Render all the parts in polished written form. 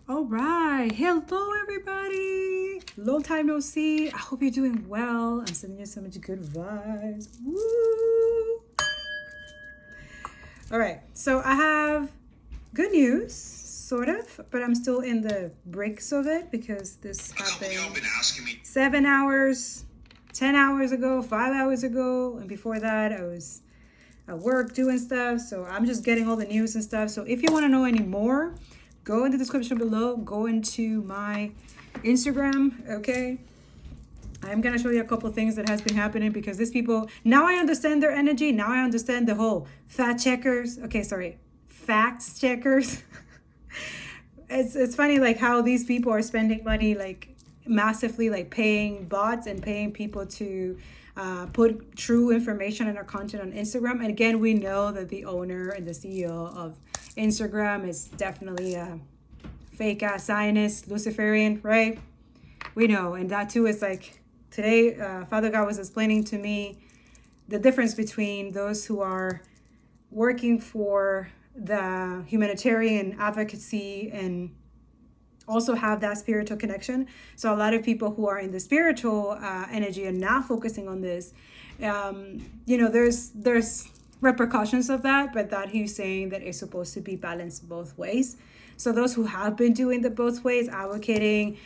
All right. Hello, everybody. Long time no see. I hope you're doing well. I'm sending you so much good vibes. Woo! All right. So I have good news, sort of, but I'm still in the breaks of it because this happened 7 hours, 10 hours ago, 5 hours ago. And before that, I was at work doing stuff. So I'm just getting all the news and stuff. So if you want to know any more, go in the description below, go into my Instagram, okay? I'm gonna show you a couple things that has been happening because these people, now I understand their energy. Now I understand the whole fact checkers. Okay, sorry, facts checkers. It's funny like how these people are spending money like massively, like paying bots and paying people to put true information in our content on Instagram. And again, we know that the owner and the CEO of Instagram is definitely a fake ass Zionist, Luciferian, right? We know. And that too is like today, Father God was explaining to me the difference between those who are working for the humanitarian advocacy and also have that spiritual connection. So a lot of people who are in the spiritual energy and not focusing on this, there's repercussions of that, but that he's saying that it's supposed to be balanced both ways. So those who have been doing the both ways, advocating,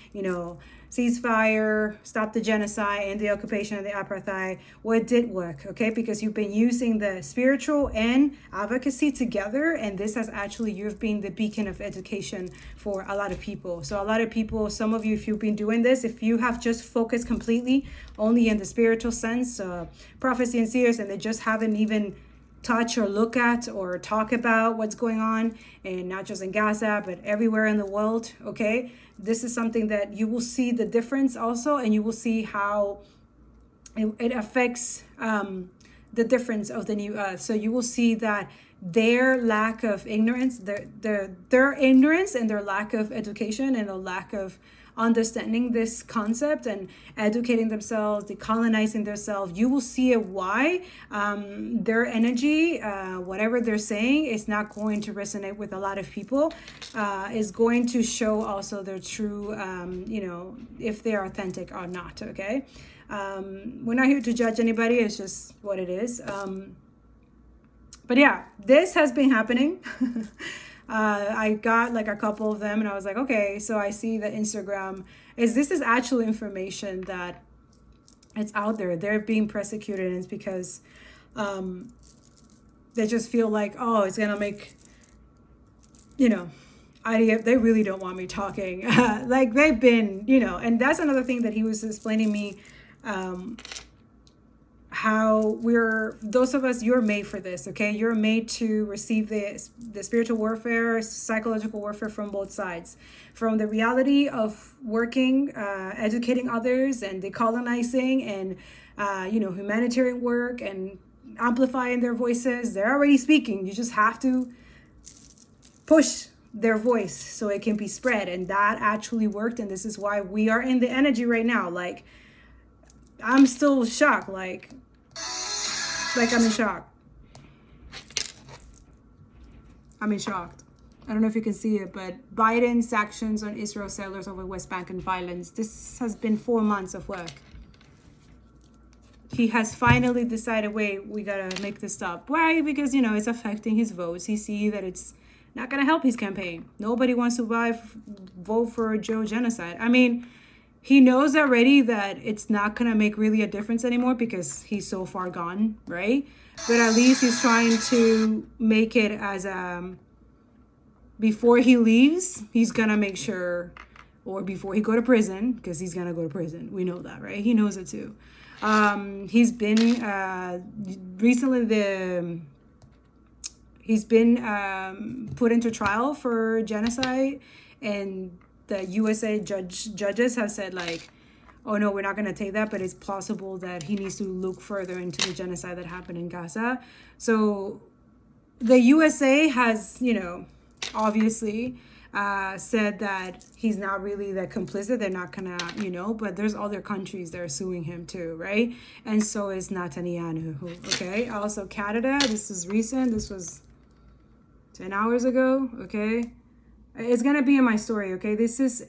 ceasefire, stop the genocide and the occupation of the apartheid, well, it did work, okay? Because you've been using the spiritual and advocacy together, and this has actually, you've been the beacon of education for a lot of people. So a lot of people, some of you, if you've been doing this, if you have just focused completely only in the spiritual sense, prophecy and seers, and they just haven't even touch or look at or talk about what's going on, and not just in Gaza but everywhere in the world, okay? This is something that you will see the difference also, and you will see how it affects the difference of the new earth. So you will see that their lack of ignorance, their ignorance and their lack of education and a lack of understanding this concept and educating themselves, decolonizing themselves, you will see why their energy, whatever they're saying, is not going to resonate with a lot of people, is going to show also their true, if they're authentic or not, okay? We're not here to judge anybody, it's just what it is. But yeah, this has been happening. I got like a couple of them and I was like, okay, so I see that Instagram this is actual information that it's out there. They're being persecuted, and it's because they just feel like, oh, it's gonna make, they really don't want me talking. Like they've been, and that's another thing that he was explaining me, how those of us, you're made for this, okay? You're made to receive the spiritual warfare, psychological warfare from both sides, from the reality of working, educating others and decolonizing and, humanitarian work and amplifying their voices. They're already speaking. You just have to push their voice so it can be spread. And that actually worked. And this is why we are in the energy right now. Like, I'm still shocked. Like I'm in shock. I'm in shock. I don't know if you can see it, but Biden's actions on Israel settlers over West Bank and violence. This has been 4 months of work. He has finally decided, wait, we gotta make this stop. Why? Because, it's affecting his votes. He sees that it's not gonna help his campaign. Nobody wants to vote for Joe genocide. I mean, he knows already that it's not going to make really a difference anymore because he's so far gone, right? But at least he's trying to make it as before he leaves, he's going to make sure, or before he go to prison, because he's going to go to prison. We know that, right? He knows it too. He's been recently he's been put into trial for genocide, and the USA judges have said like, oh no, we're not going to take that, but it's plausible that he needs to look further into the genocide that happened in Gaza. So the USA has, obviously said that he's not really that complicit. They're not gonna, but there's other countries that are suing him too, right? And so is Netanyahu, okay? Also Canada, this is recent. This was 10 hours ago, okay? It's gonna be in my story, okay? This is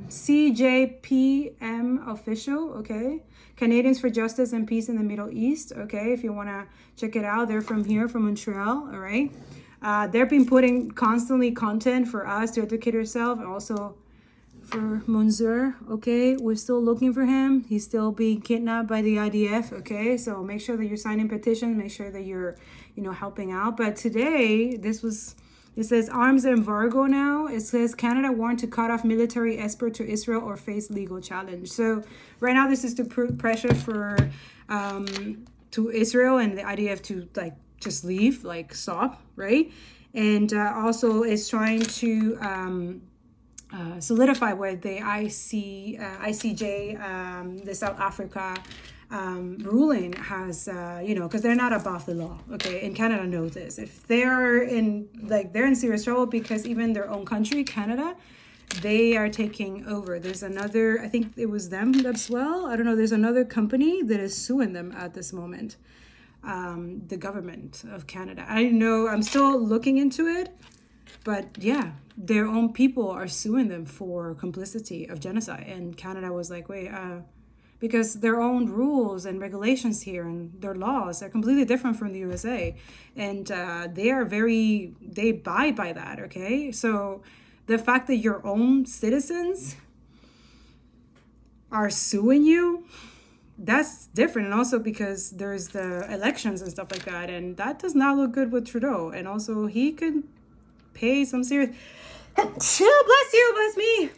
CJPM official, okay? Canadians for Justice and Peace in the Middle East, okay? If you wanna check it out, they're from here, from Montreal, all right? They've been putting constantly content for us to educate ourselves, also for Mansour, okay? We're still looking for him. He's still being kidnapped by the IDF, okay? So make sure that you're signing petitions, make sure that you're, helping out. But today, it says arms embargo now. It says Canada warned to cut off military export to Israel or face legal challenge. So right now, this is to put pressure to Israel and the IDF to just leave, stop, right? And also it's trying to solidify what the ICJ, the South Africa ruling has, because they're not above the law, okay? And Canada knows this. If they're in serious trouble because even their own country, Canada, they are taking over. There's another, I think it was them as well. I don't know. There's another company that is suing them at this moment. The government of Canada. I know, I'm still looking into it, but yeah, their own people are suing them for complicity of genocide. And Canada was like, wait, because their own rules and regulations here and their laws are completely different from the USA. And they abide by that, okay? So the fact that your own citizens are suing you, that's different. And also because there's the elections and stuff like that, and that does not look good with Trudeau. And also he could pay some serious bless me,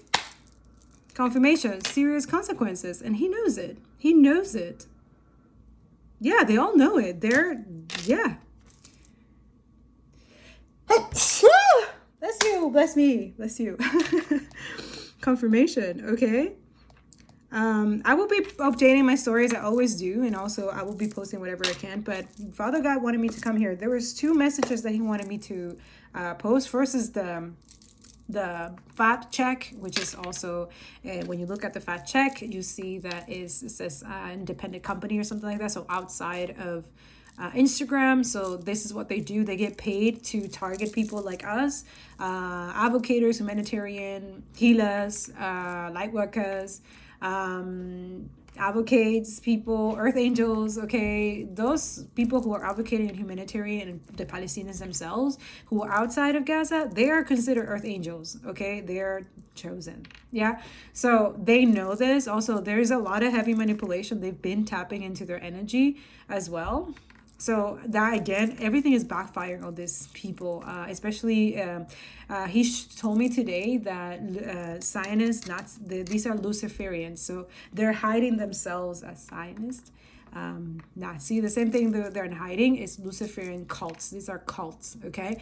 confirmation, serious consequences, and he knows it. Yeah, they all know it. Bless you. Confirmation, okay? I will be updating my stories. I always do. And also I will be posting whatever I can. But Father God wanted me to come here. There was 2 messages that he wanted me to post. First is the fact check, which is also, when you look at the fact check, you see that it says independent company or something like that. So outside of Instagram. So this is what they do. They get paid to target people like us, advocates, humanitarian, healers, light workers, advocates, people, earth angels, okay? Those people who are advocating in humanitarian and the Palestinians themselves who are outside of Gaza, they are considered earth angels, okay? They are chosen, yeah? So they know this. Also, there's a lot of heavy manipulation. They've been tapping into their energy as well. So that, again, everything is backfiring on these people, especially he told me today that Zionists, these are Luciferians, so they're hiding themselves as Zionists. Nazi, the same thing they're in hiding is Luciferian cults. These are cults, okay?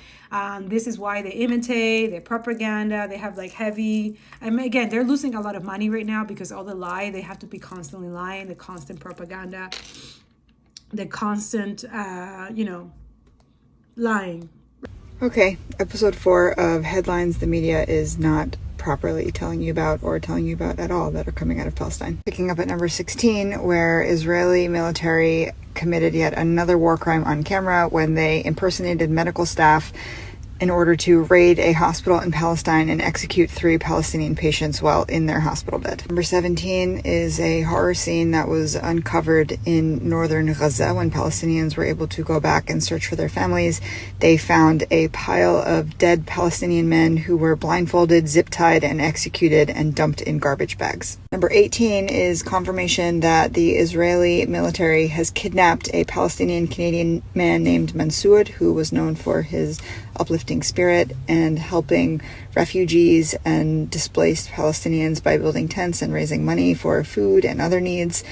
This is why they imitate their propaganda. They have heavy, again, they're losing a lot of money right now because all the lie, they have to be constantly lying, the constant propaganda, the constant, lying. Okay, episode 4 of Headlines the Media is not properly telling you about or telling you about at all that are coming out of Palestine. Picking up at number 16, where Israeli military committed yet another war crime on camera when they impersonated medical staff in order to raid a hospital in Palestine and execute 3 Palestinian patients while in their hospital bed. Number 17 is a horror scene that was uncovered in northern Gaza when Palestinians were able to go back and search for their families. They found a pile of dead Palestinian men who were blindfolded, zip-tied, and executed and dumped in garbage bags. Number 18 is confirmation that the Israeli military has kidnapped a Palestinian-Canadian man named Mansour, who was known for his uplifting spirit and helping refugees and displaced Palestinians by building tents and raising money for food and other needs.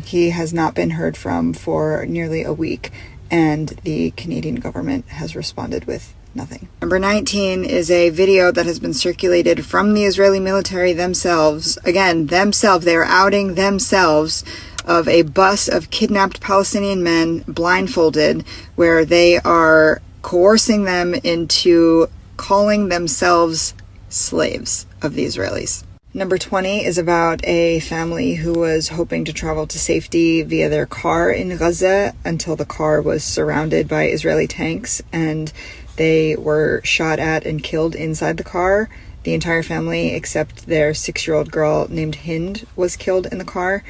He has not been heard from for nearly a week, and the Canadian government has responded with nothing. Number 19 is a video that has been circulated from the Israeli military themselves. Again, they are outing themselves, of a bus of kidnapped Palestinian men blindfolded, where they are coercing them into calling themselves slaves of the Israelis. Number 20 is about a family who was hoping to travel to safety via their car in Gaza until the car was surrounded by Israeli tanks, and They were shot at and killed inside the car. The entire family, except their 6-year-old girl named Hind, was killed in the car.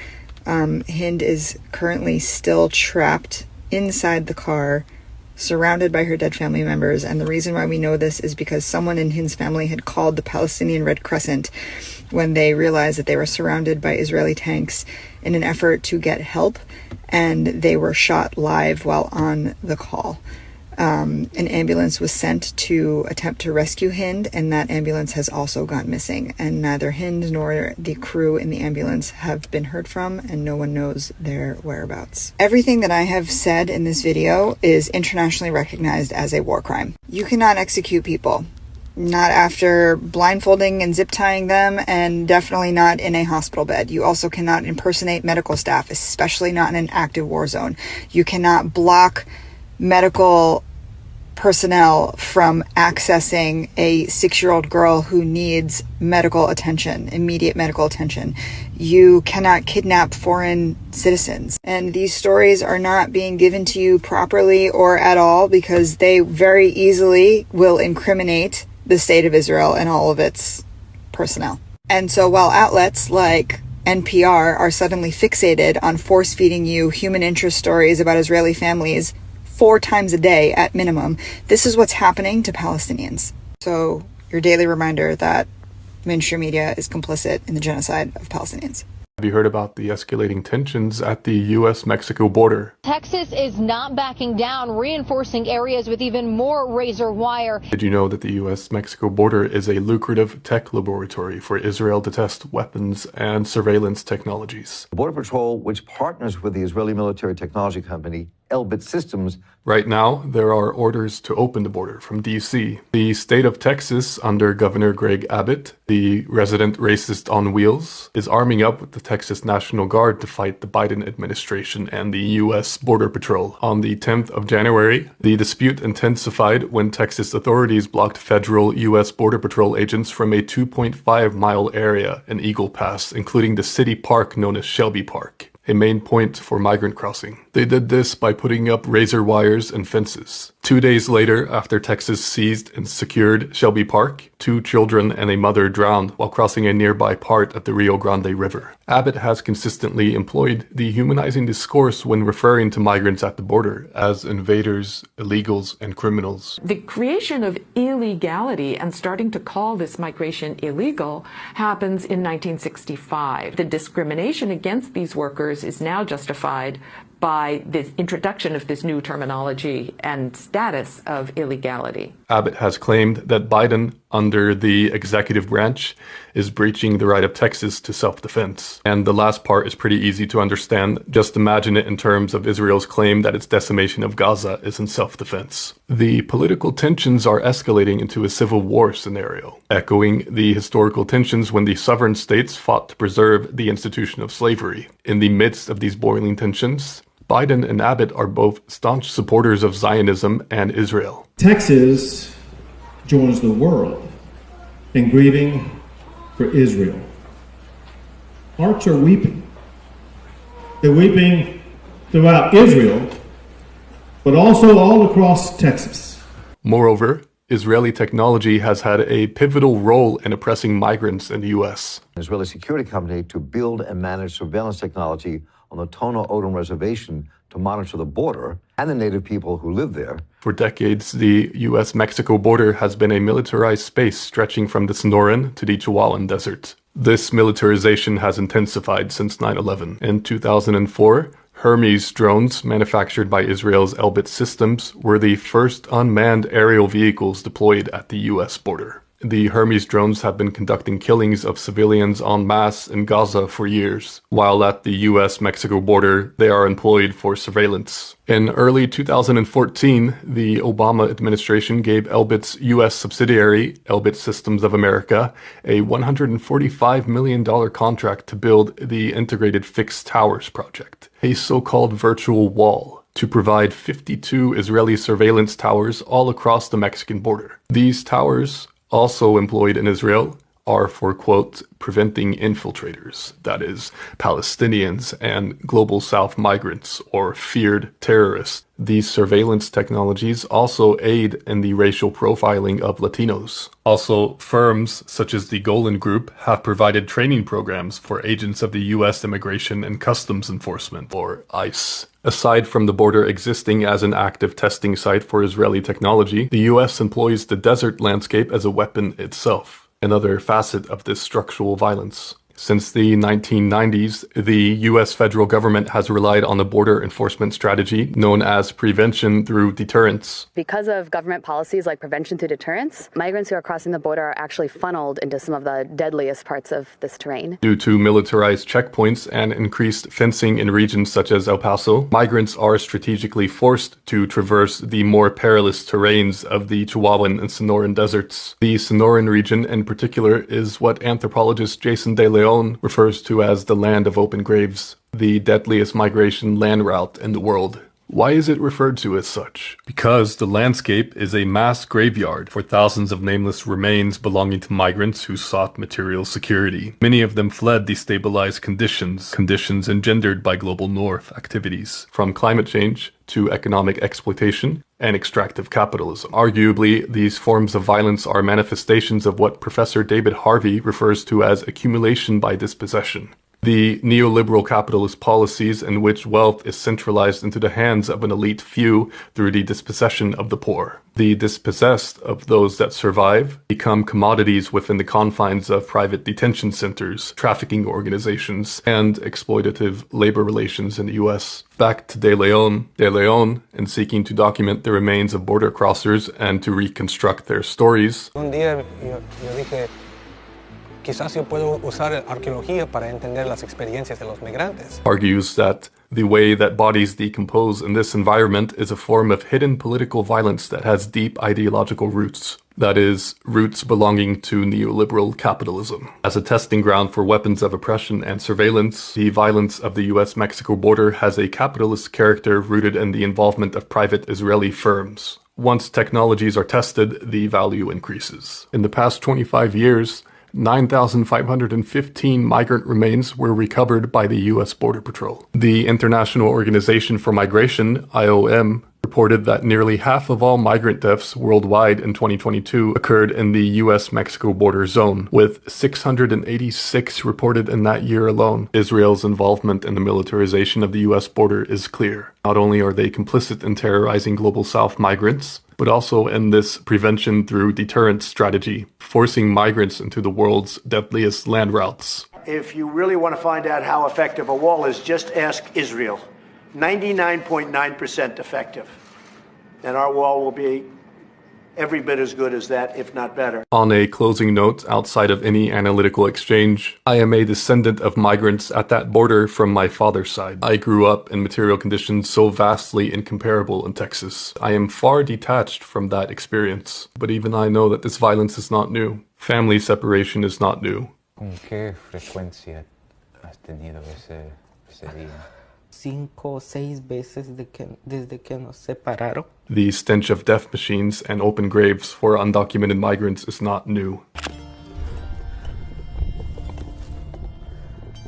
Hind is currently still trapped inside the car, surrounded by her dead family members. And the reason why we know this is because someone in Hind's family had called the Palestinian Red Crescent when they realized that they were surrounded by Israeli tanks in an effort to get help, and they were shot live while on the call. An ambulance was sent to attempt to rescue Hind, and that ambulance has also gone missing, and neither Hind nor the crew in the ambulance have been heard from, and no one knows their whereabouts. Everything that I have said in this video is internationally recognized as a war crime. You cannot execute people, not after blindfolding and zip tying them, and definitely not in a hospital bed. You also cannot impersonate medical staff, especially not in an active war zone. You cannot block medical personnel from accessing a 6-year-old girl who needs medical attention, immediate medical attention. You cannot kidnap foreign citizens. And these stories are not being given to you properly or at all because they very easily will incriminate the state of Israel and all of its personnel. And so while outlets like NPR are suddenly fixated on force-feeding you human interest stories about Israeli families 4 times a day at minimum, this is what's happening to Palestinians. So your daily reminder that mainstream media is complicit in the genocide of Palestinians. Have you heard about the escalating tensions at the U.S.-Mexico border? Texas is not backing down, reinforcing areas with even more razor wire. Did you know that the U.S.-Mexico border is a lucrative tech laboratory for Israel to test weapons and surveillance technologies? The Border Patrol, which partners with the Israeli military technology company Elbit Systems. Right now, there are orders to open the border from D.C. The state of Texas, under Governor Greg Abbott, the resident racist on wheels, is arming up with the Texas National Guard to fight the Biden administration and the U.S. Border Patrol. On the 10th of January, the dispute intensified when Texas authorities blocked federal U.S. Border Patrol agents from a 2.5-mile area in Eagle Pass, including the city park known as Shelby Park, a main point for migrant crossing. They did this by putting up razor wires and fences. 2 days later, after Texas seized and secured Shelby Park, 2 children and a mother drowned while crossing a nearby part of the Rio Grande River. Abbott has consistently employed the humanizing discourse when referring to migrants at the border as invaders, illegals, and criminals. The creation of illegality and starting to call this migration illegal happens in 1965. The discrimination against these workers is now justified by the introduction of this new terminology and status of illegality. Abbott has claimed that Biden, under the executive branch, is breaching the right of Texas to self-defense. And the last part is pretty easy to understand. Just imagine it in terms of Israel's claim that its decimation of Gaza is in self-defense. The political tensions are escalating into a civil war scenario, echoing the historical tensions when the sovereign states fought to preserve the institution of slavery. In the midst of these boiling tensions, Biden and Abbott are both staunch supporters of Zionism and Israel. Texas joins the world in grieving for Israel. Hearts are weeping. They're weeping throughout Israel, but also all across Texas. Moreover, Israeli technology has had a pivotal role in oppressing migrants in the U.S. An Israeli security company to build and manage surveillance technology on the Tono Odom Reservation to monitor the border and the native people who live there. For decades, the U.S.-Mexico border has been a militarized space stretching from the Sonoran to the Chihuahuan Desert. This militarization has intensified since 9/11. In 2004, Hermes drones, manufactured by Israel's Elbit Systems, were the first unmanned aerial vehicles deployed at the U.S. border. The Hermes drones have been conducting killings of civilians en masse in Gaza for years, while at the U.S.-Mexico border, they are employed for surveillance. In early 2014, the Obama administration gave Elbit's U.S. subsidiary, Elbit Systems of America, a $145 million contract to build the Integrated Fixed Towers project, a so-called virtual wall, to provide 52 Israeli surveillance towers all across the Mexican border. These towers, also employed in Israel, are for, quote, preventing infiltrators, that is, Palestinians and Global South migrants or feared terrorists. These surveillance technologies also aid in the racial profiling of Latinos. Also, firms such as the Golan Group have provided training programs for agents of the U.S. Immigration and Customs Enforcement, or ICE. Aside from the border existing as an active testing site for Israeli technology, the U.S. employs the desert landscape as a weapon itself, another facet of this structural violence. Since the 1990s, the U.S. federal government has relied on a border enforcement strategy known as prevention through deterrence. Because of government policies like prevention through deterrence, migrants who are crossing the border are actually funneled into some of the deadliest parts of this terrain. Due to militarized checkpoints and increased fencing in regions such as El Paso, migrants are strategically forced to traverse the more perilous terrains of the Chihuahuan and Sonoran deserts. The Sonoran region in particular is what anthropologist Jason De Leon refers to as the land of open graves, the deadliest migration land route in the world. Why is it referred to as such? Because the landscape is a mass graveyard for thousands of nameless remains belonging to migrants who sought material security. Many of them fled destabilized conditions engendered by global north activities, from climate change to economic exploitation and extractive capitalism. Arguably, these forms of violence are manifestations of what Professor David Harvey refers to as accumulation by dispossession. The neoliberal capitalist policies in which wealth is centralized into the hands of an elite few through the dispossession of the poor. The dispossessed of those that survive become commodities within the confines of private detention centers, trafficking organizations, and exploitative labor relations in the U.S. Back to De Leon, in seeking to document the remains of border crossers and to reconstruct their stories. Un día yo dije, quizás yo puedo usar arqueología para entender las experiencias de los migrantes. Argues that the way that bodies decompose in this environment is a form of hidden political violence that has deep ideological roots. That is, roots belonging to neoliberal capitalism. As a testing ground for weapons of oppression and surveillance, the violence of the US-Mexico border has a capitalist character rooted in the involvement of private Israeli firms. Once technologies are tested, the value increases. In the past 25 years, 9,515 migrant remains were recovered by the U.S. Border Patrol. The International Organization for Migration, IOM, reported that nearly half of all migrant deaths worldwide in 2022 occurred in the U.S.-Mexico border zone, with 686 reported in that year alone. Israel's involvement in the militarization of the U.S. border is clear. Not only are they complicit in terrorizing Global South migrants, but also in this prevention through deterrence strategy, forcing migrants into the world's deadliest land routes. If you really want to find out how effective a wall is, just ask Israel. 99.9% effective. And our wall will be every bit as good as that, if not better. On a closing note, outside of any analytical exchange, I am a descendant of migrants at that border from my father's side. I grew up in material conditions so vastly incomparable in Texas. I am far detached from that experience, but even I know that this violence is not new. Family separation is not new. ¿Con qué frecuencia has tenido ese día? 5 o 6 veces desde que nos separaron. The stench of death machines and open graves for undocumented migrants is not new.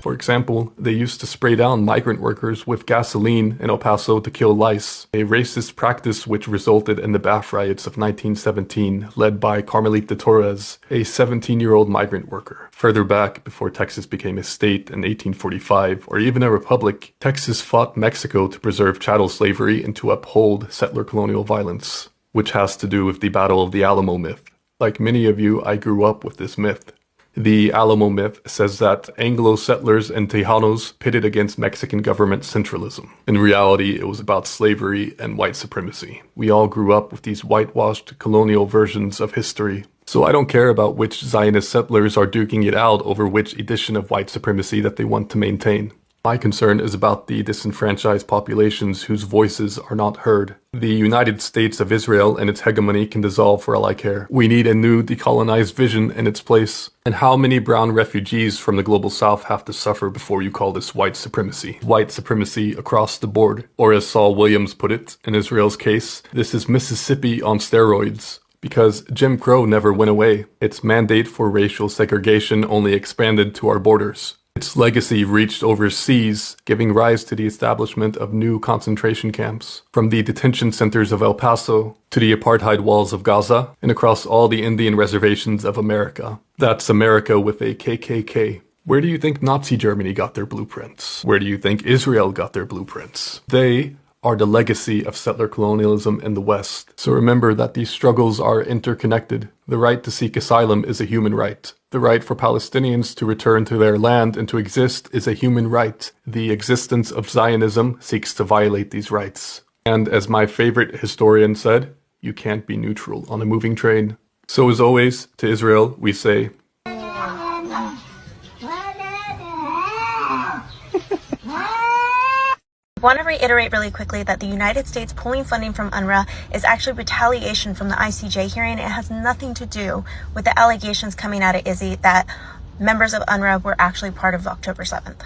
For example, they used to spray down migrant workers with gasoline in El Paso to kill lice, a racist practice which resulted in the bath riots of 1917, led by Carmelita Torres, a 17-year-old migrant worker. Further back, before Texas became a state in 1845, or even a republic, Texas fought Mexico to preserve chattel slavery and to uphold settler colonial violence, which has to do with the Battle of the Alamo myth. Like many of you, I grew up with this myth. The Alamo myth says that Anglo settlers and Tejanos pitted against Mexican government centralism. In reality, it was about slavery and white supremacy. We all grew up with these whitewashed colonial versions of history. So I don't care about which Zionist settlers are duking it out over which edition of white supremacy that they want to maintain. My concern is about the disenfranchised populations whose voices are not heard. The United States of Israel and its hegemony can dissolve for all I care. We need a new decolonized vision in its place. And how many brown refugees from the Global South have to suffer before you call this white supremacy? White supremacy across the board. Or as Saul Williams put it, in Israel's case, this is Mississippi on steroids. Because Jim Crow never went away. Its mandate for racial segregation only expanded to our borders. Its legacy reached overseas, giving rise to the establishment of new concentration camps, from the detention centers of El Paso to the apartheid walls of Gaza and across all the Indian reservations of America. That's America with a KKK. Where do you think Nazi Germany got their blueprints? Where do you think Israel got their blueprints? They are the legacy of settler colonialism in the West. So remember that these struggles are interconnected. The right to seek asylum is a human right. The right for Palestinians to return to their land and to exist is a human right. The existence of Zionism seeks to violate these rights. And as my favorite historian said, you can't be neutral on a moving train. So as always, to Israel, we say, I want to reiterate really quickly that the United States pulling funding from UNRWA is actually retaliation from the ICJ hearing. It has nothing to do with the allegations coming out of Izzy that members of UNRWA were actually part of October 7th.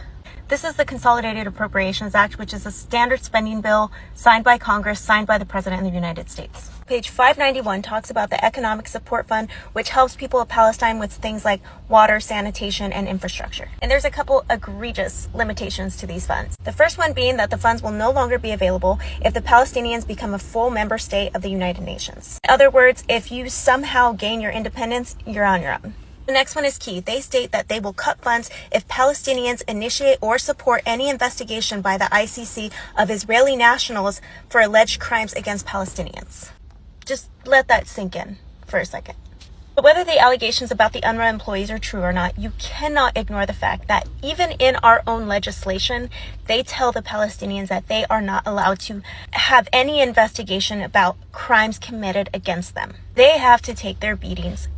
This is the Consolidated Appropriations Act, which is a standard spending bill signed by Congress, signed by the President of the United States. Page 591 talks about the Economic Support Fund, which helps people of Palestine with things like water, sanitation, and infrastructure. And there's a couple egregious limitations to these funds. The first one being that the funds will no longer be available if the Palestinians become a full member state of the United Nations. In other words, if you somehow gain your independence, you're on your own. The next one is key. They state that they will cut funds if Palestinians initiate or support any investigation by the ICC of Israeli nationals for alleged crimes against Palestinians. Just let that sink in for a second. But whether the allegations about the UNRWA employees are true or not, you cannot ignore the fact that even in our own legislation, they tell the Palestinians that they are not allowed to have any investigation about crimes committed against them. They have to take their beatings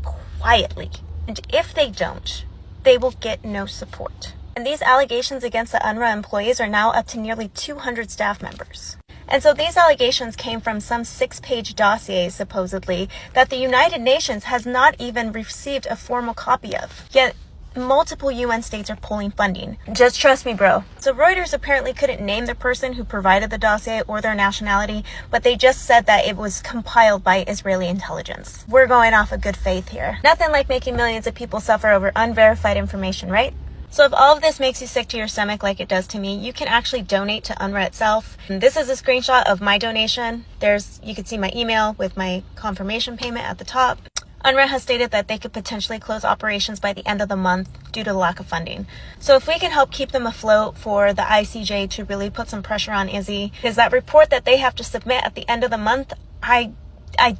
quietly. And if they don't, they will get no support. And these allegations against the UNRWA employees are now up to nearly 200 staff members. And so these allegations came from some 6-page dossiers, supposedly, that the United Nations has not even received a formal copy of. Yet, multiple UN states are pulling funding. Just trust me, bro. So Reuters apparently couldn't name the person who provided the dossier or their nationality, but they just said that it was compiled by Israeli intelligence. We're going off of good faith here. Nothing like making millions of people suffer over unverified information, right? So if all of this makes you sick to your stomach like it does to me, you can actually donate to UNRWA itself. And this is a screenshot of my donation. You can see my email with my confirmation payment at the top. UNRWA has stated that they could potentially close operations by the end of the month due to the lack of funding. So if we can help keep them afloat for the ICJ to really put some pressure on Izzy, because that report that they have to submit at the end of the month, I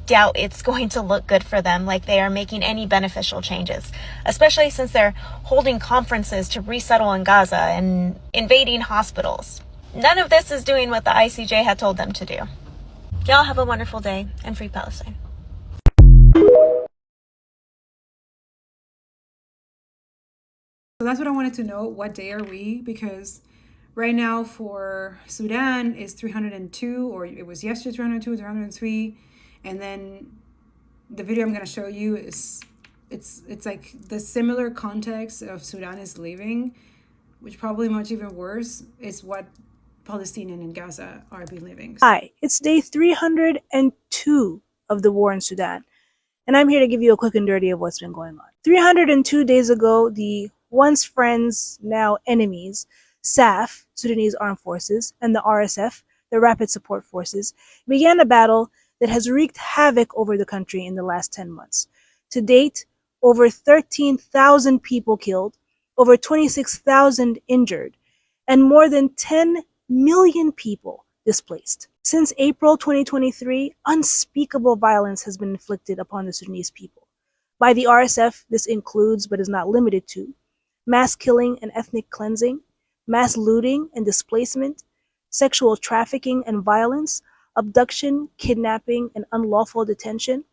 doubt it's going to look good for them, like they are making any beneficial changes, especially since they're holding conferences to resettle in Gaza and invading hospitals. None of this is doing what the ICJ had told them to do. Y'all have a wonderful day, and free Palestine. So that's what I wanted to know. What day are we? Because right now for Sudan is 302, or it was yesterday 302, 303. And then the video I'm going to show you is, it's like the similar context of Sudan is leaving, which probably much even worse is what Palestinian in Gaza are living. Hi, it's day 302 of the war in Sudan, and I'm here to give you a quick and dirty of what's been going on. 302 days ago, the once friends, now enemies, SAF, Sudanese Armed Forces, and the RSF, the Rapid Support Forces, began a battle that has wreaked havoc over the country in the last 10 months. To date, over 13,000 people killed, over 26,000 injured, and more than 10 million people displaced. Since April 2023, unspeakable violence has been inflicted upon the Sudanese people. By the RSF, this includes, but is not limited to, mass killing and ethnic cleansing, mass looting and displacement, sexual trafficking and violence, abduction, kidnapping, and unlawful detention,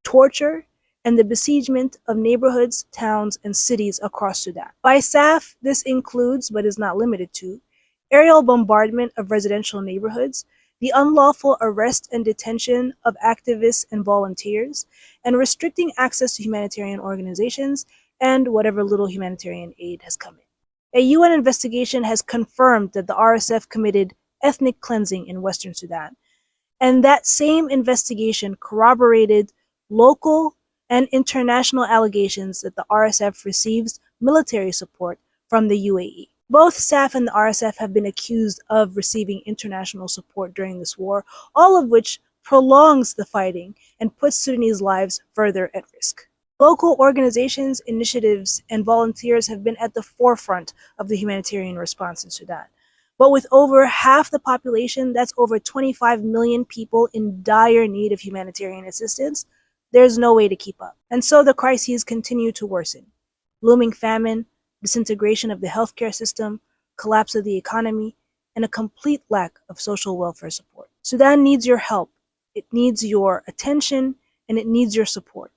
torture, and the besiegement of neighborhoods, towns, and cities across Sudan. By SAF, this includes, but is not limited to, aerial bombardment of residential neighborhoods, the unlawful arrest and detention of activists and volunteers, and restricting access to humanitarian organizations and whatever little humanitarian aid has come in. A UN investigation has confirmed that the RSF committed ethnic cleansing in Western Sudan, and that same investigation corroborated local and international allegations that the RSF receives military support from the UAE. Both SAF and the RSF have been accused of receiving international support during this war, all of which prolongs the fighting and puts Sudanese lives further at risk. Local organizations, initiatives, and volunteers have been at the forefront of the humanitarian response in Sudan. But with over half the population, that's over 25 million people in dire need of humanitarian assistance, there's no way to keep up. And so the crises continue to worsen. Looming famine, disintegration of the healthcare system, collapse of the economy, and a complete lack of social welfare support. Sudan needs your help. It needs your attention, and it needs your support.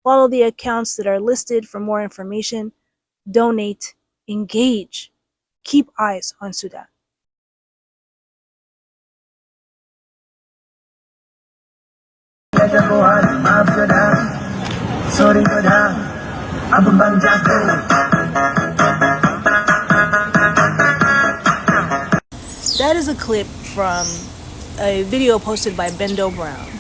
Follow the accounts that are listed for more information. Donate, engage. Keep eyes on Sudan. That is a clip from a video posted by Bendo Brown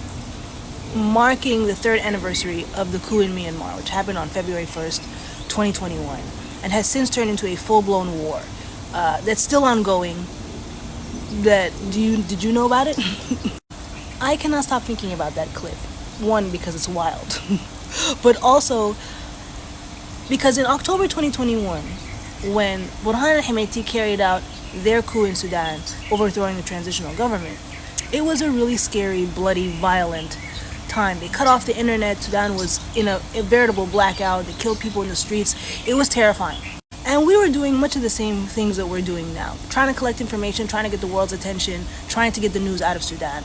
marking the 3rd anniversary of the coup in Myanmar, which happened on February 1st, 2021, and has since turned into a full-blown war that's still ongoing. Did you know about it? I cannot stop thinking about that clip. One, because it's wild, but also because in October 2021, when Burhan al-Himeti carried out their coup in Sudan, overthrowing the transitional government, it was a really scary, bloody, violent time. They cut off the internet. Sudan was in a veritable blackout. They killed people in the streets. It was terrifying. And we were doing much of the same things that we're doing now, trying to collect information, trying to get the world's attention, trying to get the news out of Sudan.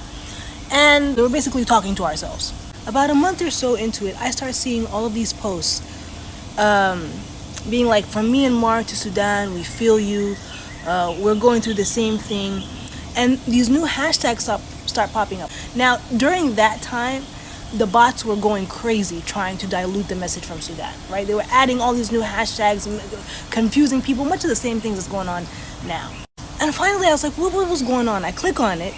And we were basically talking to ourselves. About a month or so into it, I started seeing all of these posts being like, from Myanmar to Sudan, we feel you, we're going through the same thing. And these new hashtags start popping up. Now, during that time, the bots were going crazy trying to dilute the message from Sudan, right? They were adding all these new hashtags, confusing people, much of the same things that's going on now. And finally, I was like, what was going on? I click on it,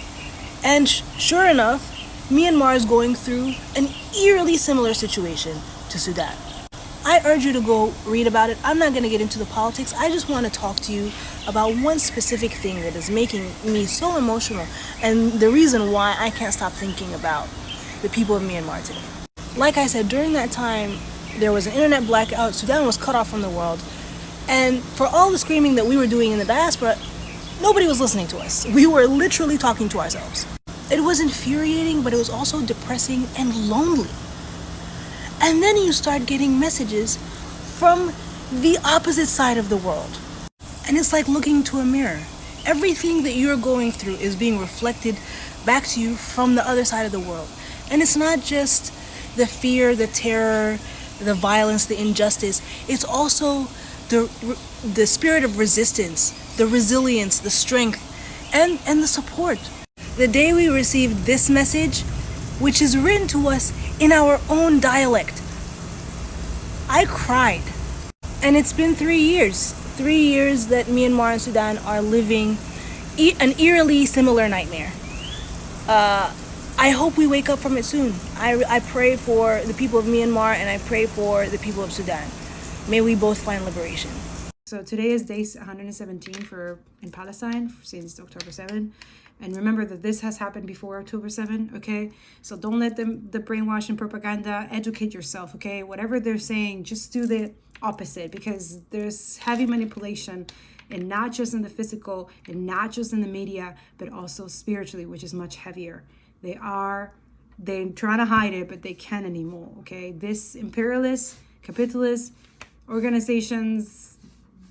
and sure enough, Myanmar is going through an eerily similar situation to Sudan. I urge you to go read about it. I'm not going to get into the politics. I just want to talk to you about one specific thing that is making me so emotional, and the reason why I can't stop thinking about the people of Myanmar today. Like I said, during that time, there was an internet blackout. Sudan was cut off from the world. And for all the screaming that we were doing in the diaspora, nobody was listening to us. We were literally talking to ourselves. It was infuriating, but it was also depressing and lonely. And then you start getting messages from the opposite side of the world. And it's like looking to a mirror. Everything that you're going through is being reflected back to you from the other side of the world. And it's not just the fear, the terror, the violence, the injustice. It's also the spirit of resistance, the resilience, the strength, and the support. The day we received this message, which is written to us in our own dialect, I cried. And it's been 3 years. 3 years that Myanmar and Sudan are living an eerily similar nightmare. I hope we wake up from it soon. I pray for the people of Myanmar, and I pray for the people of Sudan. May we both find liberation. So today is day 117 in Palestine since October 7. And remember that this has happened before October 7, okay? So don't let the brainwash and propaganda. Educate yourself, okay? Whatever they're saying, just do the opposite, because there's heavy manipulation, and not just in the physical and not just in the media, but also spiritually, which is much heavier. They're trying to hide it, but they can't anymore, okay? This imperialist, capitalist organizations,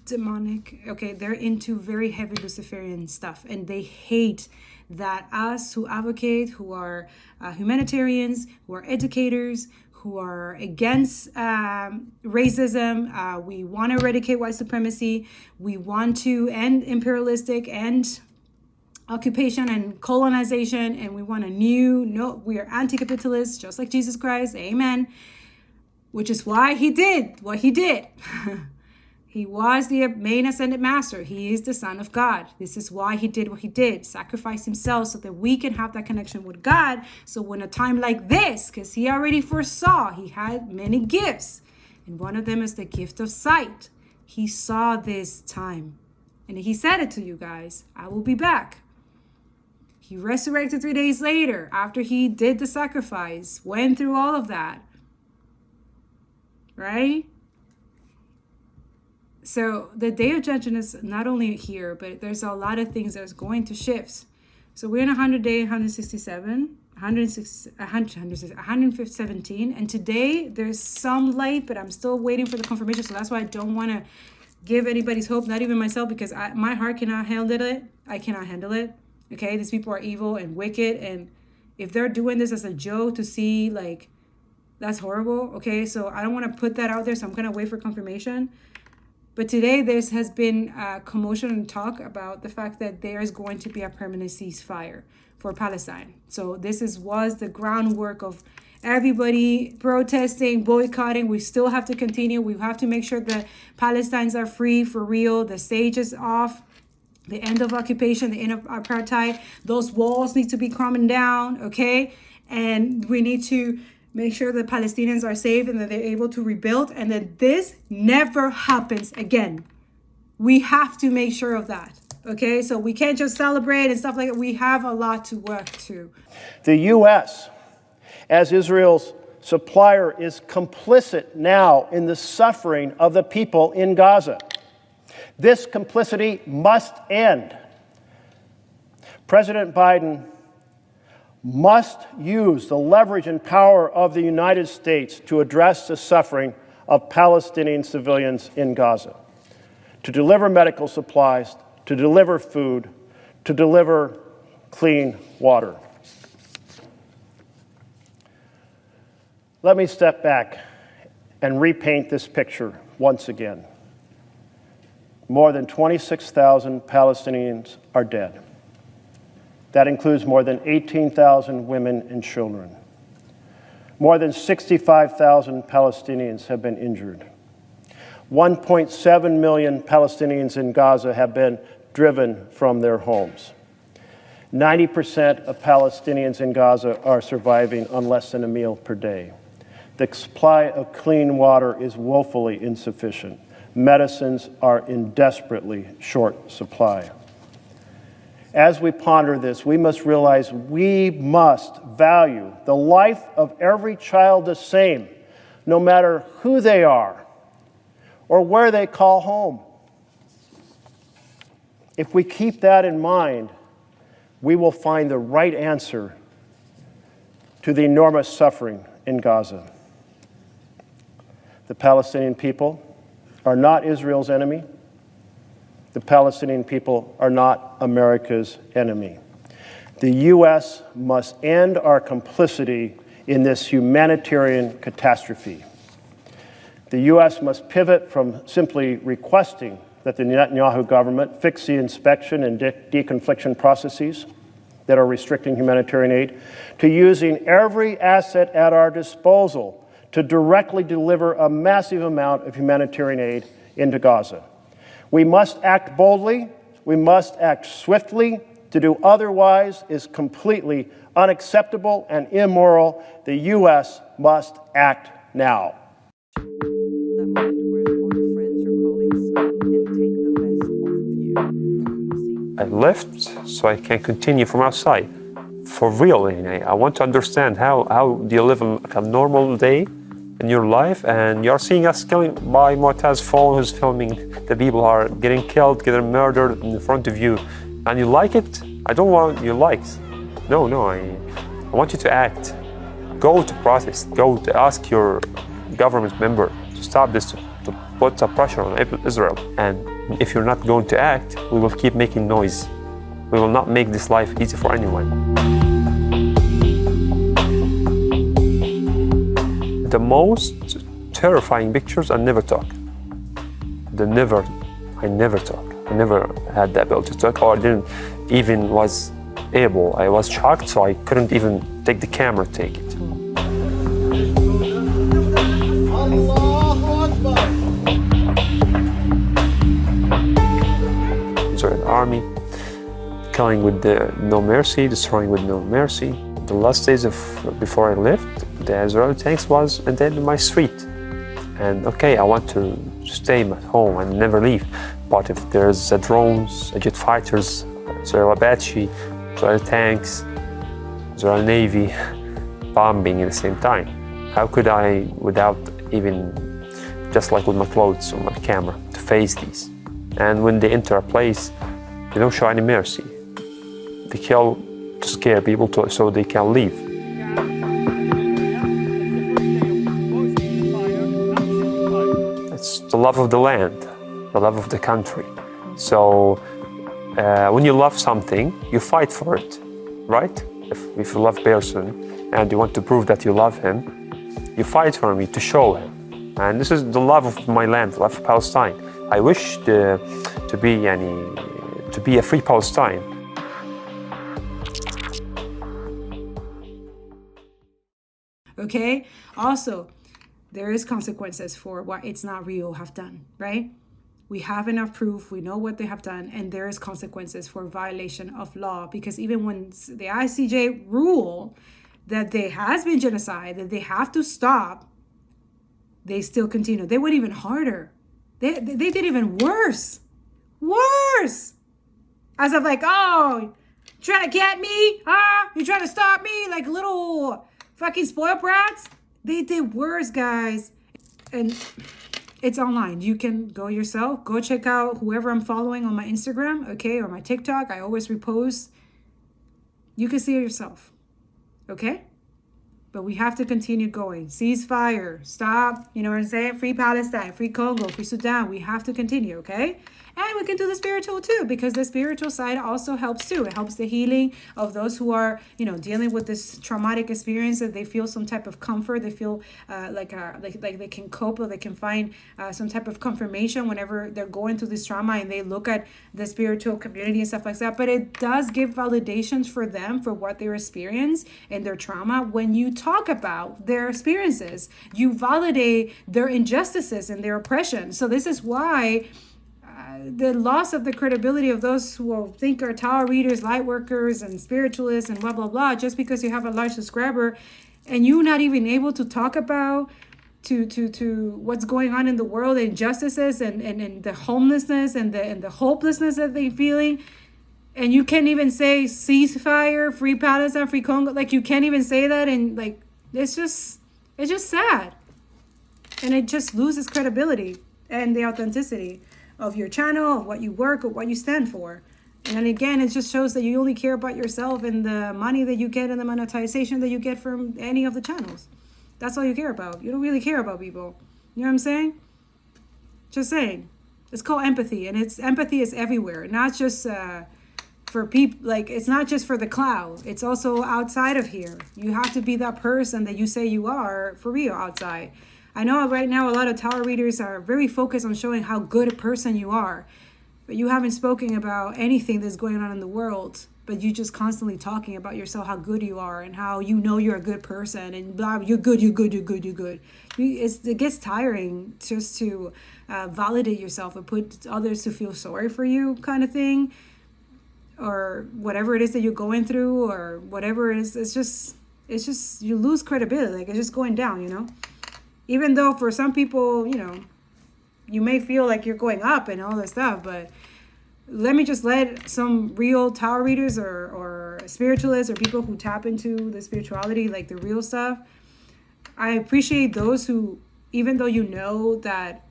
demonic, okay, they're into very heavy Luciferian stuff, and they hate that us who advocate, who are humanitarians, who are educators, who are against racism, we want to eradicate white supremacy, we want to end imperialistic and occupation and colonization, and we want we are anti-capitalist, just like Jesus Christ, amen, which is why he did what he did. He was the main ascended master. He is the Son of God. This is why he did what he did, sacrifice himself so that we can have that connection with God. So when a time like this, because he already foresaw, he had many gifts. And one of them is the gift of sight. He saw this time. And he said it to you guys, I will be back. He resurrected 3 days later after he did the sacrifice, went through all of that. Right? So the day of judgment is not only here, but there's a lot of things that's going to shift. So we're in 117, and today there's some light, but I'm still waiting for the confirmation. So that's why I don't want to give anybody's hope, not even myself, because my heart cannot handle it. I cannot handle it. Okay, these people are evil and wicked, and if they're doing this as a joke to see, like, that's horrible. Okay, so I don't want to put that out there, so I'm gonna wait for confirmation. But today has been commotion and talk about the fact that there is going to be a permanent ceasefire for Palestine. So this was the groundwork of everybody protesting, boycotting. We still have to continue. We have to make sure that Palestinians are free for real. The stage is off. The end of occupation, the end of apartheid. Those walls need to be coming down, okay? And we need to make sure that Palestinians are safe and that they're able to rebuild and that this never happens again. We have to make sure of that, okay? So we can't just celebrate and stuff like that. We have a lot to work to. The U.S., as Israel's supplier, is complicit now in the suffering of the people in Gaza. This complicity must end. President Biden must use the leverage and power of the United States to address the suffering of Palestinian civilians in Gaza, to deliver medical supplies, to deliver food, to deliver clean water. Let me step back and repaint this picture once again. More than 26,000 Palestinians are dead. That includes more than 18,000 women and children. More than 65,000 Palestinians have been injured. 1.7 million Palestinians in Gaza have been driven from their homes. 90% of Palestinians in Gaza are surviving on less than a meal per day. The supply of clean water is woefully insufficient. Medicines are in desperately short supply. As we ponder this, we must realize we must value the life of every child the same, no matter who they are or where they call home. If we keep that in mind, we will find the right answer to the enormous suffering in Gaza. The Palestinian people are not Israel's enemy. The Palestinian people are not America's enemy. The U.S. must end our complicity in this humanitarian catastrophe. The U.S. must pivot from simply requesting that the Netanyahu government fix the inspection and deconfliction processes that are restricting humanitarian aid, to using every asset at our disposal to directly deliver a massive amount of humanitarian aid into Gaza. We must act boldly, we must act swiftly. To do otherwise is completely unacceptable and immoral. The U.S. must act now. I left so I can continue from outside. For real, I want to understand how do you live a normal day in your life, and you're seeing us killing by Mu'taz phone, who's filming the people are getting killed, getting murdered in front of you, and you like it? I don't want you likes. No, I want you to act. Go to protest. Go to ask your government member to stop this, to put a pressure on Israel. And if you're not going to act, we will keep making noise. We will not make this life easy for anyone. The most terrifying pictures, I never talk. I never talk. I never had the ability to talk, or I didn't even was able. I was shocked, so I couldn't even take the camera, take it. army, killing with no mercy, destroying with no mercy. The last days before I left, the Israeli tanks was and then my street. And okay, I want to stay at home and never leave. But if there's drones, jet fighters, Israeli Apache, Israeli tanks, Israeli Navy bombing at the same time, how could I, without even, just like with my clothes or my camera, to face these? And when they enter a place, they don't show any mercy. They kill to scare people so they can leave. It's the love of the land, the love of the country. So when you love something, you fight for it, right? If you love a person and you want to prove that you love him, you fight for him to show him. And this is the love of my land, the love of Palestine. I wish to be a free Palestine. Okay? Also, there is consequences for what It's Not Real have done, right? We have enough proof, we know what they have done, and there is consequences for violation of law, because even when the ICJ rule that there has been genocide, that they have to stop, they still continue. They went even harder. They did even worse. Worse! As of like, oh, trying to get me? Huh? You trying to stop me? Like little fucking spoiled brats? They did worse, guys. And it's online. You can go yourself. Go check out whoever I'm following on my Instagram, okay, or my TikTok. I always repost. You can see it yourself, okay? But we have to continue going. Ceasefire. Stop. You know what I'm saying? Free Palestine. Free Congo. Free Sudan. We have to continue, okay? And we can do the spiritual too, because the spiritual side also helps too. It helps the healing of those who are, dealing with this traumatic experience, that they feel some type of comfort. They feel like they can cope, or they can find some type of confirmation whenever they're going through this trauma, and they look at the spiritual community and stuff like that. But it does give validations for them for what they experience and their trauma. When you talk about their experiences, you validate their injustices and their oppression. So this is why the loss of the credibility of those who will think are Torah readers, light workers, and spiritualists, and blah, blah, blah, just because you have a large subscriber and you're not even able to talk about to what's going on in the world, injustices and the homelessness and the hopelessness that they're feeling. And you can't even say ceasefire, free Palestine, free Congo. Like, you can't even say that. And like, it's just sad. And it just loses credibility and the authenticity of your channel, of what you work, or what you stand for. And then again, it just shows that you only care about yourself and the money that you get and the monetization that you get from any of the channels. That's all you care about. You don't really care about people. You know what I'm saying? Just saying. It's called empathy, and empathy is everywhere, not just for people. Like, it's not just for the cloud. It's also outside of here. You have to be that person that you say you are for real outside. I know right now a lot of Torah readers are very focused on showing how good a person you are, but you haven't spoken about anything that's going on in the world, but you just constantly talking about yourself, how good you are, and how you're a good person, and blah, you're good. It gets tiring just to validate yourself and put others to feel sorry for you, kind of thing, or whatever it is that you're going through, or whatever it is. It's just you lose credibility. Like, it's just going down, Even though for some people, you may feel like you're going up and all that stuff, but let some real Torah readers or spiritualists or people who tap into the spirituality, like the real stuff. I appreciate those who, even though you know that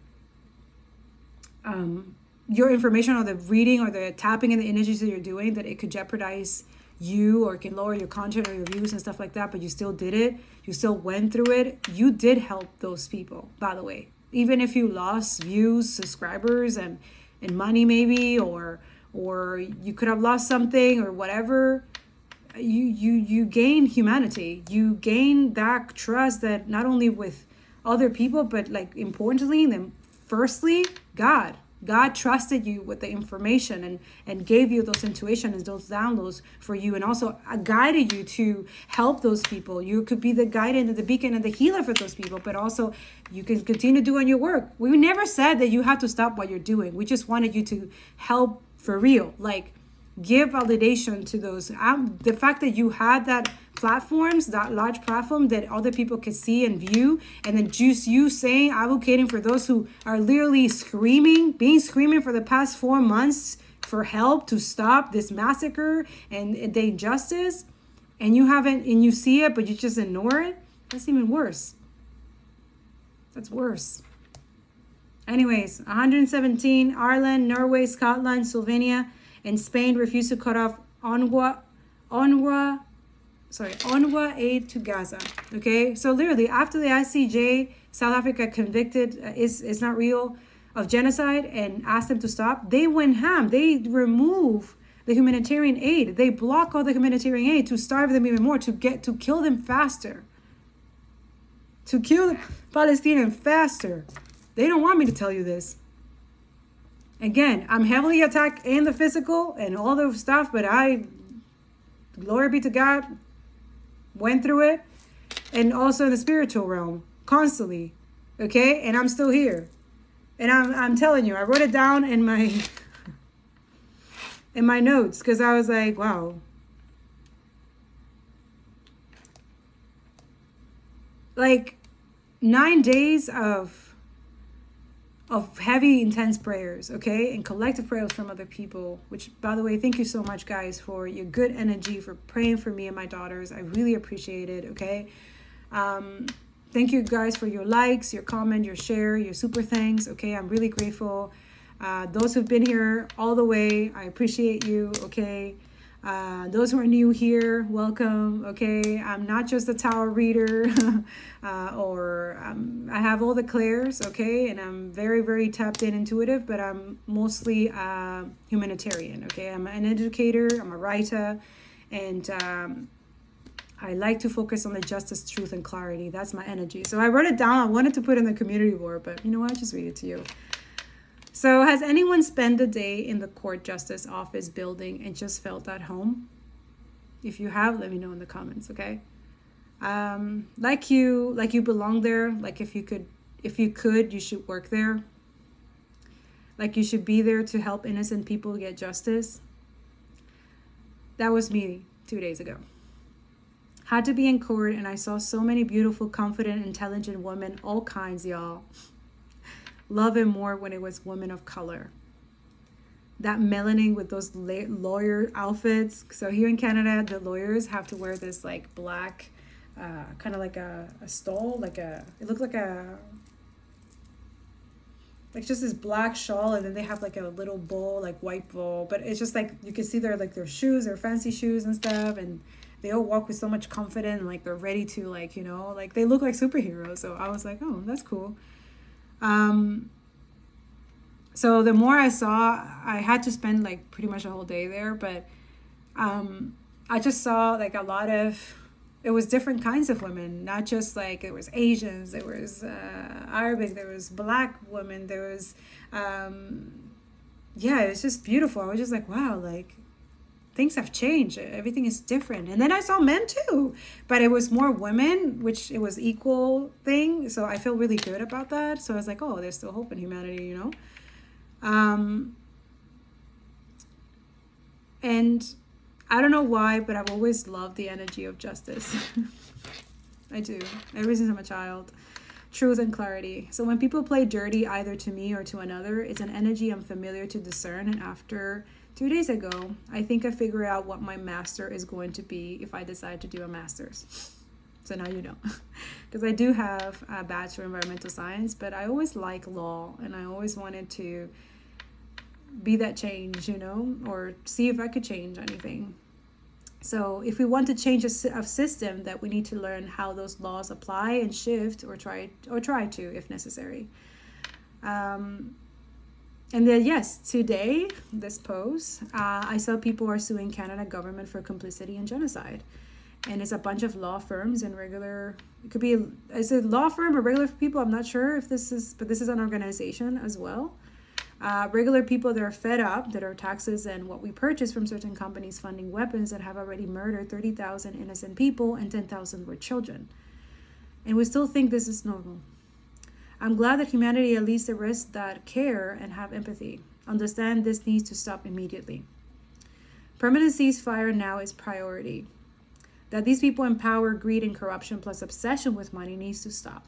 your information or the reading or the tapping in the energies that you're doing, that it could jeopardize you or it can lower your content or your views and stuff like that, but you still did it. You still went through it. You did help those people, by the way. Even if you lost views, subscribers, and money maybe, or you could have lost something or whatever, you gain humanity. You gain that trust that not only with other people, but like importantly, then firstly, God. God trusted you with the information and gave you those intuitions and those downloads for you, and also guided you to help those people. You could be the guidance and the beacon and the healer for those people, but also you can continue doing your work. We never said that you have to stop what you're doing. We just wanted you to help for real. Like, give validation to those. The fact that you had that platforms, that large platform that other people could see and view, and then just you saying, advocating for those who are literally screaming for the past 4 months for help to stop this massacre and the injustice, and you see it, but you just ignore it. That's even worse. That's worse. Anyways, 117, Ireland, Norway, Scotland, Slovenia, and Spain refused to cut off UNRWA aid to Gaza. Okay, so literally after the ICJ, South Africa convicted is not real of genocide and asked them to stop, they went ham. They remove the humanitarian aid. They block all the humanitarian aid to starve them even more, to kill them faster. To kill the Palestinians faster. They don't want me to tell you this. Again, I'm heavily attacked in the physical and all the stuff, but glory be to God, went through it. And also in the spiritual realm, constantly. Okay? And I'm still here. And I'm telling you, I wrote it down in my notes, because I was like, wow. Like 9 days of heavy, intense prayers, okay? And collective prayers from other people, which, by the way, thank you so much, guys, for your good energy, for praying for me and my daughters. I really appreciate it, okay? Thank you, guys, for your likes, your comment, your share, your super thanks, okay? I'm really grateful. Those who've been here all the way, I appreciate you, okay? Those who are new here, welcome, okay? I'm not just a tarot reader I have all the clairs, okay? And I'm very, very tapped in, intuitive, but I'm mostly humanitarian, okay? I'm an educator, I'm a writer, and I like to focus on the justice, truth, and clarity. That's my energy. So I wrote it down. I wanted to put it in the community board, but you know what? I'll just read it to you. So has anyone spent a day in the court justice office building and just felt at home? If you have, let me know in the comments, okay? Like you belong there. Like if you could, you should work there. Like you should be there to help innocent people get justice. That was me 2 days ago. Had to be in court, and I saw so many beautiful, confident, intelligent women, all kinds, y'all. Love it more when it was women of color. That melanin with those lawyer outfits. So here in Canada, the lawyers have to wear this like black, kind of like a stole, it looked like just this black shawl, and then they have like a little bowl, like white bowl, but it's just like you can see their shoes, their fancy shoes and stuff, and they all walk with so much confidence, and like they're ready to they look like superheroes. So I was like, oh, that's cool. So the more I saw, I had to spend like pretty much a whole day there, but I just saw like a lot of, it was different kinds of women, not just like there was Asians, there was Arabic, there was black women, there was it was just beautiful. I was just like, wow, like things have changed, everything is different. And then I saw men too, but it was more women, which it was equal thing, so I feel really good about that. So I was like, oh, there's still hope in humanity, you know. And I don't know why, but I've always loved the energy of justice. I do, ever since I'm a child. Truth and clarity. So when people play dirty either to me or to another, it's an energy I'm familiar to discern. And after 2 days ago, I think I figured out what my master is going to be if I decide to do a master's. So now you know. Because I do have a bachelor in environmental science, but I always like law, and I always wanted to be that change, you know, or see if I could change anything. So if we want to change a system, that we need to learn how those laws apply and shift, or try to if necessary. And then yes, today, this post, I saw people are suing Canada government for complicity in genocide. And it's a bunch of law firms and it could be, is it law firm or regular people? I'm not sure if this is, but this is an organization as well. Regular people that are fed up that our taxes and what we purchase from certain companies funding weapons that have already murdered 30,000 innocent people, and 10,000 were children. And we still think this is normal. I'm glad that humanity at least the rest that care and have empathy. Understand this needs to stop immediately. Permanent ceasefire now is priority. That these people empower greed and corruption plus obsession with money needs to stop.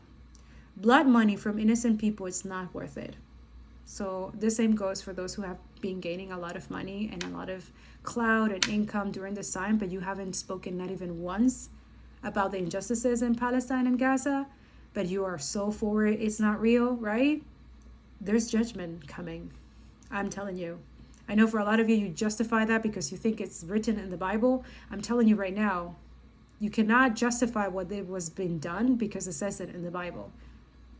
Blood money from innocent people is not worth it. So the same goes for those who have been gaining a lot of money and a lot of clout and income during this time, but you haven't spoken not even once about the injustices in Palestine and Gaza, but you are so for it, it's not real, right? There's judgment coming. I'm telling you. I know for a lot of you, you justify that because you think it's written in the Bible. I'm telling you right now, you cannot justify what was being done because it says it in the Bible.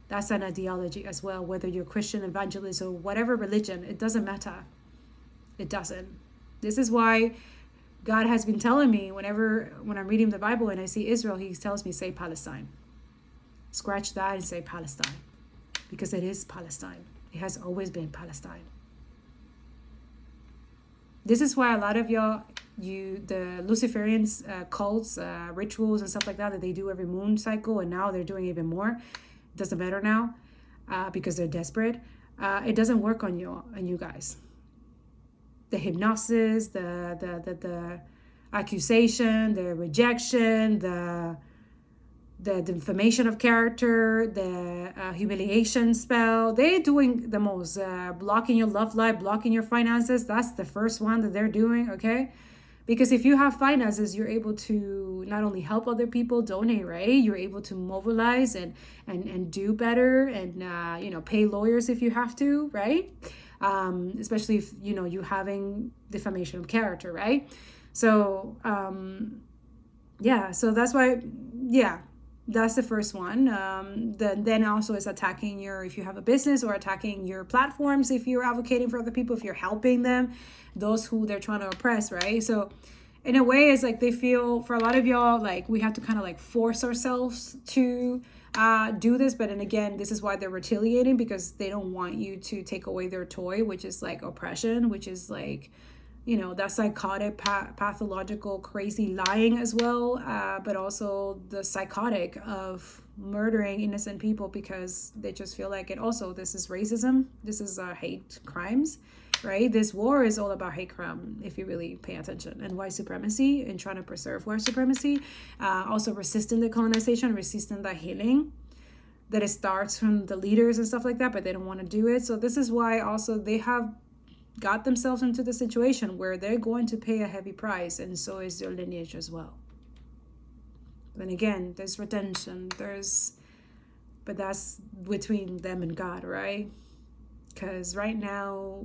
That's an ideology as well, whether you're Christian, evangelist, or whatever religion, it doesn't matter. It doesn't. This is why God has been telling me when I'm reading the Bible and I see Israel, he tells me, say Palestine. Scratch that and say Palestine. Because it is Palestine. It has always been Palestine. This is why a lot of y'all, the Luciferians cults, rituals and stuff like that they do every moon cycle, and now they're doing even more. It doesn't matter now because they're desperate. It doesn't work on you guys. The hypnosis, the accusation, the rejection, the defamation of character, the humiliation spell. They're doing the most. Blocking your love life, blocking your finances. That's the first one that they're doing, okay? Because if you have finances, you're able to not only help other people, donate, right? You're able to mobilize and do better and, pay lawyers if you have to, right? Especially if, you having defamation of character, right? So, so that's why, that's the first one. Then also is attacking if you have a business, or attacking your platforms if you're advocating for other people, if you're helping them, those who they're trying to oppress, right? So in a way, it's like they feel, for a lot of y'all, like we have to kind of like force ourselves to do this. But then again, this is why they're retaliating, because they don't want you to take away their toy, which is like oppression, which is like, that psychotic, pathological, crazy lying as well, but also the psychotic of murdering innocent people because they just feel like it. Also, this is racism. This is hate crimes, right? This war is all about hate crime, if you really pay attention, and white supremacy, and trying to preserve white supremacy. Also resisting the colonization, resisting the healing that it starts from the leaders and stuff like that, but they don't want to do it. So this is why also they have got themselves into the situation where they're going to pay a heavy price, and so is their lineage as well. Then again, there's redemption, but that's between them and God, right? Because right now,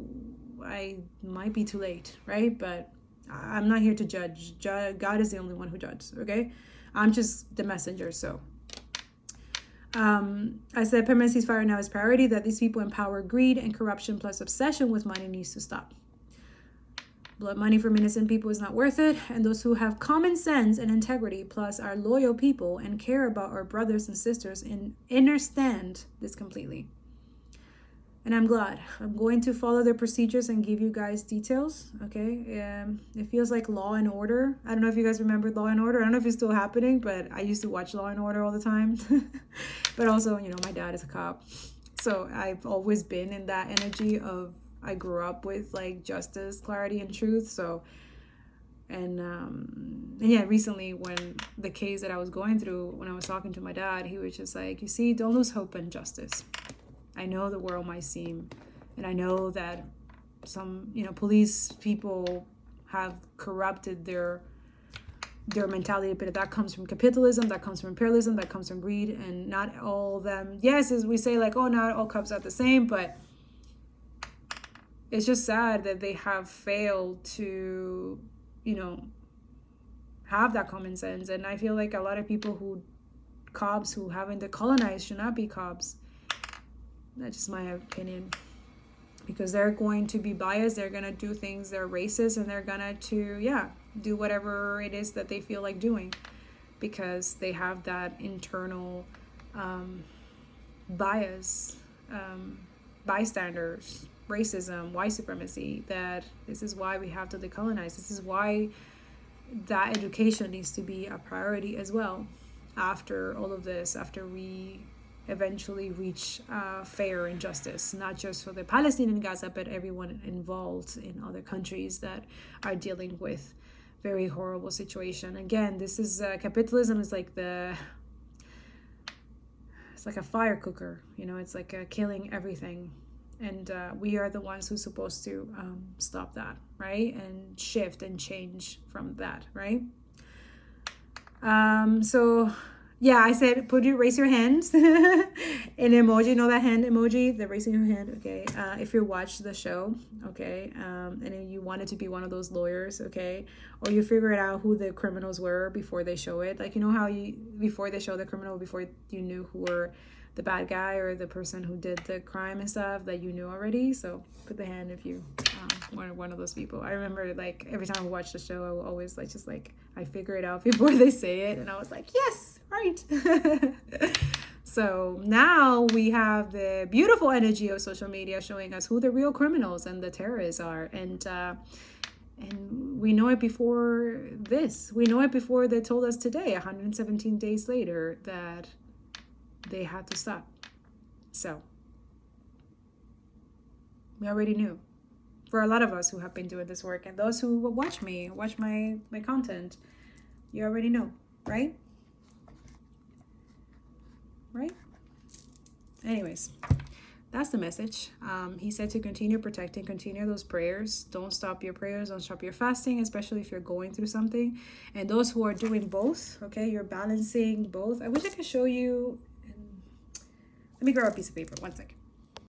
I might be too late, right? But I'm not here to judge. God is the only one who judges, okay? I'm just the messenger, so. I said permanent ceasefire now is priority, that these people empower greed and corruption plus obsession with money needs to stop. Blood money from innocent people is not worth it, and those who have common sense and integrity plus are loyal people and care about our brothers and sisters and understand this completely. And I'm glad. I'm going to follow their procedures and give you guys details, okay? It feels like Law and Order. I don't know if you guys remember Law and Order. I don't know if it's still happening, but I used to watch Law and Order all the time. But also, my dad is a cop. So I've always been in that energy of, I grew up with like justice, clarity, and truth. So, recently when the case that I was going through, when I was talking to my dad, he was just like, you see, don't lose hope in justice. I know the world might seem, and I know that some, police people have corrupted their mentality, but that comes from capitalism, that comes from imperialism, that comes from greed, and not all of them. Yes, as we say, like, oh, not all cops are the same, but it's just sad that they have failed to, have that common sense. And I feel like a lot of cops who haven't decolonized should not be cops. That's just my opinion, because they're going to be biased. They're going to do things. They're racist, and they're going to, do whatever it is that they feel like doing, because they have that internal bias, bystanders, racism, white supremacy, that this is why we have to decolonize. This is why that education needs to be a priority as well. After all of this, after we eventually reach fair and justice, not just for the Palestinian in Gaza, but everyone involved in other countries that are dealing with very horrible situation. Again, this is capitalism is like it's like a fire cooker, you know, it's like killing everything. And we are the ones who's supposed to stop that, right? And shift and change from that, right? So yeah, I said raise your hands in emoji. You know that hand emoji, the raising your hand. Okay, if you watch the show, okay, and you wanted to be one of those lawyers, okay, or you figured out who the criminals were before they show it, like, you know how before they show the criminal, before you knew who were the bad guy or the person who did the crime and stuff, that you knew already. So put the hand if you were one of those people. I remember, like, every time I watched the show, I would always I figure it out before they say it, and I was like, yes, right. So now we have the beautiful energy of social media showing us who the real criminals and the terrorists are, and we know it before this. We know it before they told us today, 117 days later, that they had to stop. So we already knew. For a lot of us who have been doing this work, and those who watch my content, you already know, right? Right? Anyways, that's the message. He said to continue protecting, continue those prayers. Don't stop your prayers, don't stop your fasting, especially if you're going through something. And those who are doing both, okay, you're balancing both. I wish I could show you. Let me grab a piece of paper, 1 second.